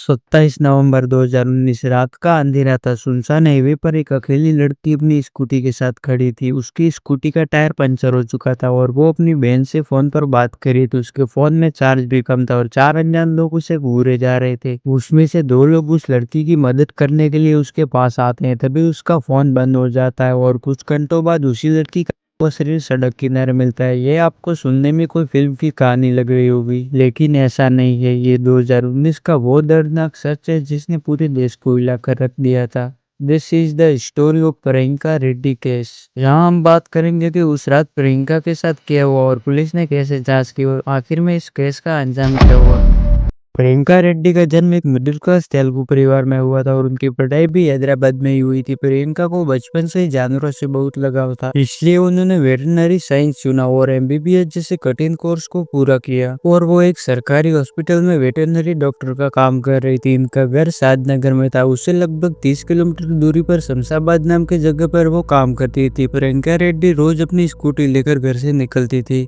27 नवंबर 2019 रात का अंधेरा था। सुनसान हाईवे पर एक अकेली लड़की अपनी स्कूटी के साथ खड़ी थी। उसकी स्कूटी का टायर पंचर हो चुका था और वो अपनी बहन से फोन पर बात कर रही थी। उसके फोन में चार्ज भी कम था और 4 अनजान लोग उसे घूरे जा रहे थे। उसमें से 2 लोग उस लड़की की मदद करने के लिए उसके पास आते हैं। तभी उसका फोन बंद हो जाता है और कुछ घंटों बाद उसी लड़की का वो शरीर सड़क किनारे मिलता है। ये आपको सुनने में कोई फिल्म की कहानी लग रही होगी, लेकिन ऐसा नहीं है। ये 2019 का वो दर्दनाक सच है जिसने पूरे देश को हिला कर रख दिया था। This is the story of Priyanka Reddy case. यहाँ हम बात करेंगे कि उस रात प्रियंका के साथ क्या हुआ और पुलिस ने कैसे जांच की और आखिर में इस केस का अंजाम क्या हुआ। प्रियंका रेड्डी का जन्म एक मिडिल क्लास तेलुगु परिवार में हुआ था और उनकी पढ़ाई भी हैदराबाद में ही हुई थी। प्रियंका को बचपन से ही जानवरों से बहुत लगाव था, इसलिए उन्होंने वेटरनरी साइंस चुना और एमबीबीएस जैसे कठिन कोर्स को पूरा किया और वो एक सरकारी हॉस्पिटल में वेटरनरी डॉक्टर का काम कर रही थी। इनका घर शादनगर में था। उससे लगभग 30 किलोमीटर दूरी पर शमशाबाद नाम की जगह पर वो काम करती थी। प्रियंका रेड्डी रोज अपनी स्कूटी लेकर घर से निकलती थी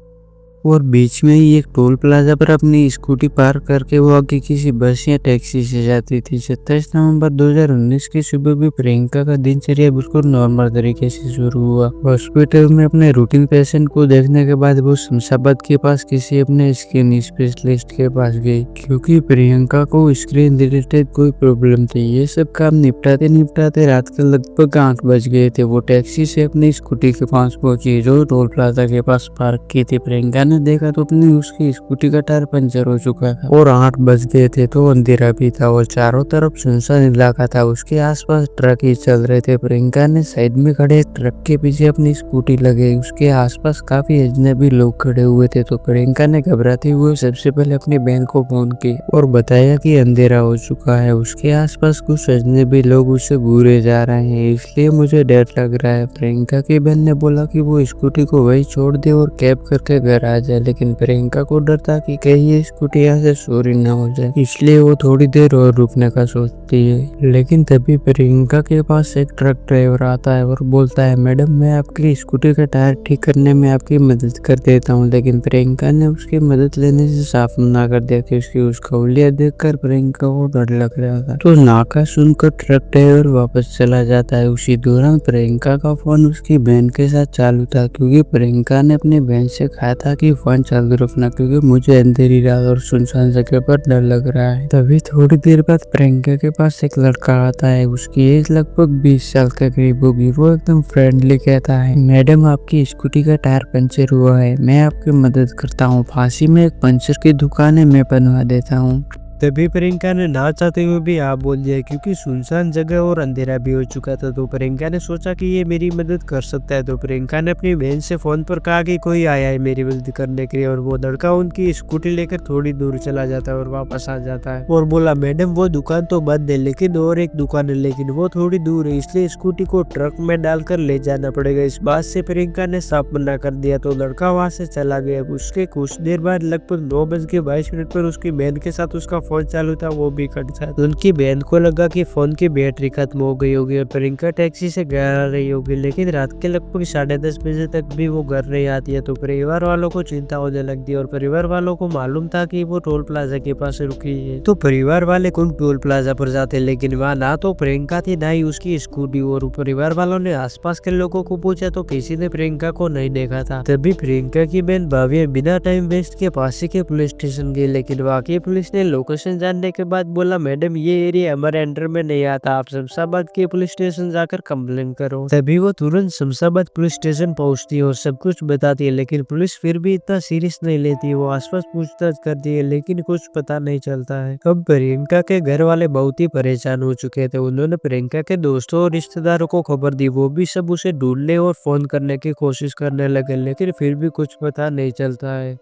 और बीच में ही एक टोल प्लाजा पर अपनी स्कूटी पार्क करके वो आगे किसी बस या टैक्सी से जाती थी। 27 नवंबर 2019 की सुबह भी प्रियंका का दिनचर्या बिल्कुल नॉर्मल तरीके से शुरू हुआ। हॉस्पिटल में अपने रूटीन पेशेंट को देखने के बाद वो शमशाबाद के पास किसी अपने स्किन स्पेशलिस्ट के पास गई, क्योंकि प्रियंका को स्क्रीन रिलेटेड कोई प्रॉब्लम थी। ये सब काम निपटाते निपटाते रात के लगभग 8 बज गए थे। वो टैक्सी से अपनी स्कूटी के पास पहुंची जो टोल प्लाजा के पास पार्क की थी। प्रियंका ने देखा तो अपनी उसकी स्कूटी का टायर पंचर हो चुका था और 8 बज गए थे तो अंधेरा भी था और चारों तरफ सुनसान इलाका था। उसके आसपास ट्रक ही चल रहे थे। प्रियंका ने साइड में खड़े ट्रक के पीछे अपनी स्कूटी लगाई। उसके आसपास काफी अजनबी लोग खड़े हुए थे तो प्रियंका ने घबराते हुए सबसे पहले अपनी बहन को फोन की और बताया कि अंधेरा हो चुका है। उसके आसपास कुछ अजनबी लोग उसे घूरे जा रहे हैं, इसलिए मुझे डर लग रहा है। प्रियंका की बहन ने बोला कि वो स्कूटी को वही छोड़ दे और कैब करके घर आ जाए, लेकिन प्रियंका को डर था कि कहीं ये स्कूटी यहाँ से चोरी न हो जाए, इसलिए वो थोड़ी देर और रुकने का सोचती है। लेकिन तभी प्रियंका के पास एक ट्रक ड्राइवर आता है और बोलता है, मैडम मैं आपकी स्कूटी का टायर ठीक करने में आपकी मदद कर देता हूँ। लेकिन प्रियंका ने उसकी मदद लेने से साफ मना कर दिया कि उसकी उसका उंगलियां देखकर प्रियंका को डर लग रहा था। तो नाका सुनकर ट्रक ड्राइवर वापस चला जाता है। उसी दौरान प्रियंका का फोन उसकी बहन के साथ चालू था, क्योंकि प्रियंका ने अपनी बहन से कहा था कि फोन चालू रखना क्योंकि मुझे अंधेरी रात और सुनसान जगह पर डर लग रहा है। तभी थोड़ी देर बाद प्रियंका के पास एक लड़का आता है। उसकी एज लगभग 20 साल के करीब होगी। वो एकदम फ्रेंडली कहता है, मैडम आपकी स्कूटी का टायर पंचर हुआ है, मैं आपकी मदद करता हूँ। फांसी में एक पंचर की दुकान है, मैं बनवा देता हूँ। तभी प्रियंका ने ना चाहते हुए भी हाँ बोल दिया, क्योंकि सुनसान जगह और अंधेरा भी हो चुका था। तो प्रियंका ने सोचा कि ये मेरी मदद कर सकता है। तो प्रियंका ने अपनी बहन से फोन पर कहा कि कोई आया है मेरी मदद करने के लिए, और वो लड़का उनकी स्कूटी लेकर थोड़ी दूर चला जाता है और वापस आ जाता है और बोला, मैडम वो दुकान तो बंद है लेकिन और एक दुकान है, लेकिन वो थोड़ी दूर है, इसलिए स्कूटी को ट्रक में डालकर ले जाना पड़ेगा। इस बात से प्रियंका ने साफ मना कर दिया। तो लड़का वहां से चला गया। उसके कुछ देर बाद लगभग 9:22 पर उसकी बहन के साथ उसका फोन चालू था, वो भी कट गया। तो उनकी बहन को लगा कि फोन की बैटरी खत्म हो गई होगी और प्रियंका टैक्सी से घर आ रही होगी, लेकिन रात के लगभग 10:30 बजे तक भी वो घर नहीं आती है। तो परिवार वालों को चिंता होने लगती है और परिवार वालों को मालूम था कि वो टोल प्लाजा के पास रुकी है। तो परिवार वाले कौन टोल प्लाजा पर जाते, लेकिन वहाँ ना तो प्रियंका थी ना ही उसकी स्कूटी। और परिवार वालों ने आसपास के लोगों को पूछा तो किसी ने प्रियंका को नहीं देखा था। तभी प्रियंका की बहन भाभी बिना टाइम वेस्ट के पास के पुलिस स्टेशन गई, लेकिन वाकई पुलिस ने लोकेशन जानने के बाद बोला, मैडम ये एरिया हमारे अंडर में नहीं आता, आप शमशाबाद के पुलिस स्टेशन जाकर कंप्लेन करो। तभी वो तुरंत शमशाबाद पुलिस स्टेशन पहुंचती है और सब कुछ बताती है, लेकिन पुलिस फिर भी इतना सीरियस नहीं लेती। वो आसपास पूछताछ करती है लेकिन कुछ पता नहीं चलता है। अब प्रियंका के घर वाले बहुत ही परेशान हो चुके थे। उन्होंने प्रियंका के दोस्तों और रिश्तेदारों को खबर दी, वो भी सब उसे ढूंढने और फोन करने की कोशिश करने लगे, लेकिन फिर भी कुछ पता नहीं चलता है।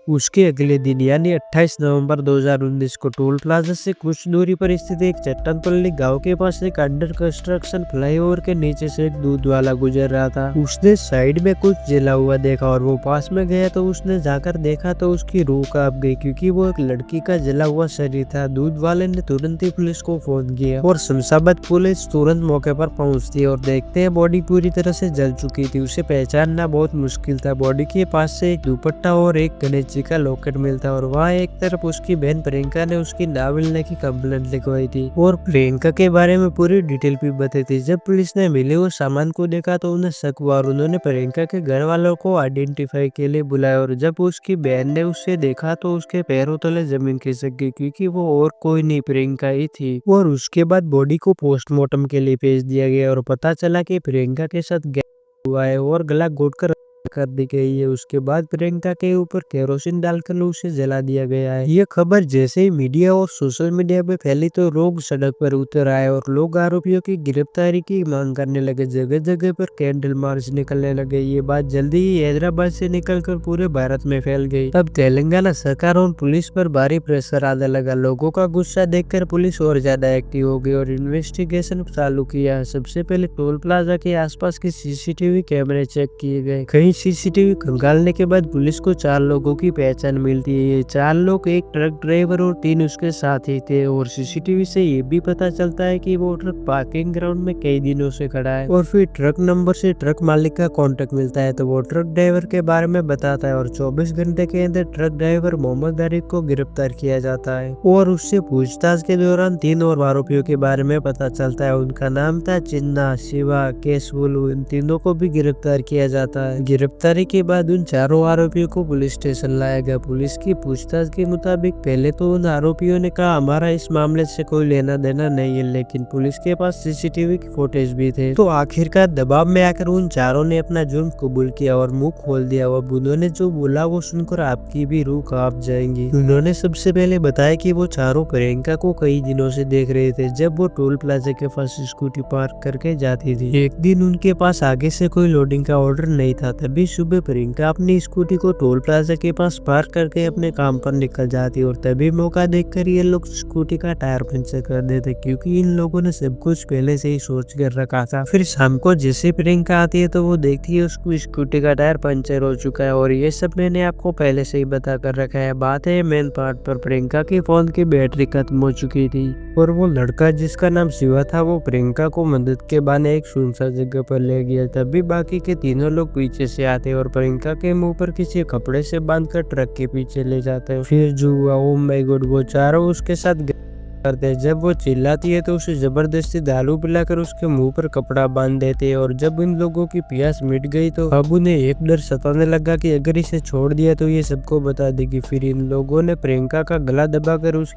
उसके अगले दिन यानी 28 नवंबर 2019 को टोल प्लाजा से कुछ दूरी पर स्थित एक चट्टानपल्ली गांव के पास एक अंडर कंस्ट्रक्शन फ्लाईओवर के नीचे से एक दूध वाला गुजर रहा था। उसने साइड में कुछ जला हुआ देखा और वो पास में गया तो उसने जाकर देखा तो उसकी रूह कांप गई, क्योंकि वो एक लड़की का जला हुआ शरीर था। दूध वाले ने तुरंत ही पुलिस को फोन किया और शमशाबाद पुलिस तुरंत मौके पर पहुंचती है और देखते हैं बॉडी पूरी तरह से जल चुकी थी। उसे पहचानना बहुत मुश्किल था। बॉडी के पास से एक दुपट्टा और एक गणेश बच्ची का लॉकेट मिलता है और वहाँ एक तरफ उसकी बहन प्रियंका ने उसकी ना मिलने की कंप्लेंट लिखवाई थी और प्रियंका के बारे में पूरी डिटेल भी बताई थी। जब पुलिस ने मिले हुए सामान को देखा तो उन्हें शक हुआ और उन्होंने प्रियंका के घर वालों को आइडेंटिफाई के लिए बुलाया और जब उसकी बहन ने उसे देखा तो उसके पैरों तले जमीन खिसक गई क्योंकि वो और कोई नहीं प्रियंका ही थी। और उसके बाद बॉडी को पोस्टमार्टम के लिए भेज दिया गया और पता चला कि प्रियंका के साथ हुआ है और गला घोटकर कर दी गई है। उसके बाद प्रियंका के ऊपर केरोसिन डालकर उसे जला दिया गया है। ये खबर जैसे ही मीडिया और सोशल मीडिया पे फैली तो लोग सड़क पर उतर आए और लोग आरोपियों की गिरफ्तारी की मांग करने लगे। जगह जगह पर कैंडल मार्च निकलने लगे। ये बात जल्दी ही हैदराबाद से निकलकर पूरे भारत में फैल गई। तब तेलंगाना सरकार और पुलिस पर भारी प्रेशर आने लगा। लोगों का गुस्सा देखकर पुलिस और ज्यादा एक्टिव हो गई और इन्वेस्टिगेशन चालू किया। सबसे पहले टोल प्लाजा के आसपास के सीसीटीवी कैमरे चेक किए गए। कई सीसीटीवी खंगालने के बाद पुलिस को 4 लोगों की पहचान मिलती है। ये 4 लोग एक ट्रक ड्राइवर और 3 उसके साथी थे और सीसीटीवी से ये भी पता चलता है कि वो ट्रक पार्किंग ग्राउंड में कई दिनों से खड़ा है। और फिर ट्रक नंबर से ट्रक मालिक का कांटेक्ट मिलता है तो वो ट्रक ड्राइवर के बारे में बताता है और 24 घंटे के अंदर ट्रक ड्राइवर मोहम्मद आरिफ को गिरफ्तार किया जाता है। और उससे पूछताछ के दौरान 3 और आरोपियों के बारे में पता चलता है। उनका नाम था चिन्ना, शिवा, केशवुलू। इन तीनों को भी गिरफ्तार किया जाता है। गिरफ्तारी के बाद उन 4 आरोपियों को पुलिस स्टेशन लाया गया। पुलिस की पूछताछ के मुताबिक पहले तो उन आरोपियों ने कहा हमारा इस मामले से कोई लेना देना नहीं है, लेकिन पुलिस के पास सीसीटीवी की फुटेज भी थे। तो आखिरकार दबाव में आकर उन 4 ने अपना जुर्म कबूल किया और मुंह खोल दिया। अब उन्होंने जो बोला वो सुनकर आपकी भी रूह कांप जाएंगी। उन्होंने सबसे पहले बताया कि वो 4 प्रियंका को कई दिनों से देख रहे थे जब वो टोल प्लाजा के पास स्कूटी पार्क करके जाती थी। एक दिन उनके पास आगे से कोई लोडिंग का ऑर्डर नहीं था। तभी सुबह प्रियंका अपनी स्कूटी को टोल प्लाजा के पास पार्क करके अपने काम पर निकल जाती और तभी मौका देखकर ये लोग स्कूटी का टायर पंचर कर देते क्योंकि इन लोगों ने सब कुछ पहले से ही सोच कर रखा था। फिर शाम को जैसे प्रियंका आती है तो वो देखती है उसको स्कूटी का टायर पंचर हो चुका है और ये सब मैंने आपको पहले से ही बता कर रखा है। बात है मेन पार्ट पर, प्रियंका की फोन की बैटरी खत्म हो चुकी थी और वो लड़का जिसका नाम शिवा था वो प्रियंका को मदद के बहाने एक सुनसान जगह पर ले गया। तभी बाकी के तीनों लोग पीछे से आते और प्रियंका के मुंह पर किसी कपड़े से बांधकर ट्रक के पीछे ले जाते हैं। फिर जो हुआ, ओ माय गॉड, वो 4 उसके साथ करते हैं। जब वो चिल्लाती है तो उसे जबरदस्ती दारू पिलाकर उसके मुंह पर कपड़ा बांध देते हैं और जब इन लोगों की प्यास मिट गई तो अब उन्हें एक डर सताने लगा कि अगर इसे छोड़ दिया तो ये सबको बता देगी। फिर इन लोगों ने प्रियंका का गला दबाकर उस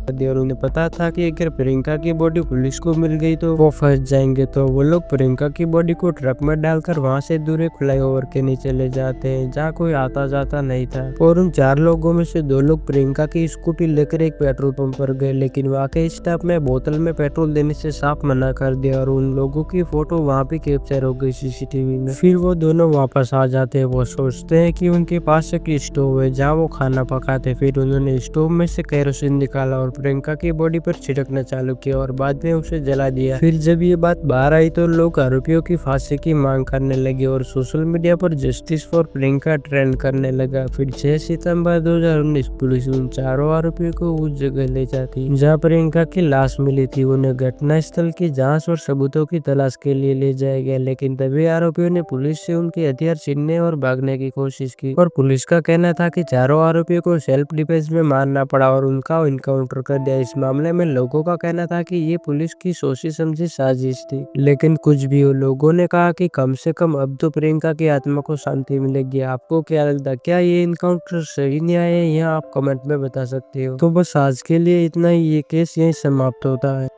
और उन्हें पता था कि अगर प्रियंका की बॉडी पुलिस को मिल गई तो वो फंस जाएंगे, तो वो लोग प्रियंका की बॉडी को ट्रक में डालकर वहां से दूर फ्लाईओवर के नीचे ले जाते हैं जहाँ कोई आता जाता नहीं था। और उन 4 लोगों में से 2 लोग प्रियंका की स्कूटी लेकर एक पेट्रोल पंप पर गए, लेकिन वहाँ के स्टाफ ने बोतल में पेट्रोल देने से साफ मना कर दिया और उन लोगों की फोटो वहाँ भी कैप्चर हो गई सीसीटीवी में। फिर वो दोनों वापस आ जाते हैं। वो सोचते हैं कि उनके पास एक स्टोव है जहाँ वो खाना पकाते। फिर उन्होंने स्टोव में से केरोसिन निकाला और प्रियंका की बॉडी पर छिड़कना चालू किया और बाद में उसे जला दिया। फिर जब ये बात बाहर आई तो लोग आरोपियों की फांसी की मांग करने लगे और सोशल मीडिया पर जस्टिस फॉर प्रियंका ट्रेंड करने लगा। फिर 6 सितंबर 2019 पुलिस उन 4 आरोपियों को उस जगह ले जाती जहाँ प्रियंका की लाश मिली थी। उन्हें घटना स्थल की जाँच और सबूतों की तलाश के लिए ले जाया गया, लेकिन तभी आरोपियों ने पुलिस से उनके हथियार छीनने और भागने की कोशिश की और पुलिस का कहना था कि 4 आरोपियों को सेल्फ डिफेंस में मारना पड़ा और उनका इनकाउंटर कर दिया। इस मामले में लोगों का कहना था कि ये पुलिस की सोची समझी साजिश थी, लेकिन कुछ भी हो, लोगों ने कहा कि कम से कम अब तो प्रियंका की आत्मा को शांति मिलेगी। आपको क्या लगता है, क्या ये इनकाउंटर सही न्याय है? यह आप कमेंट में बता सकते हो। तो बस आज के लिए इतना ही, ये केस यही समाप्त होता है।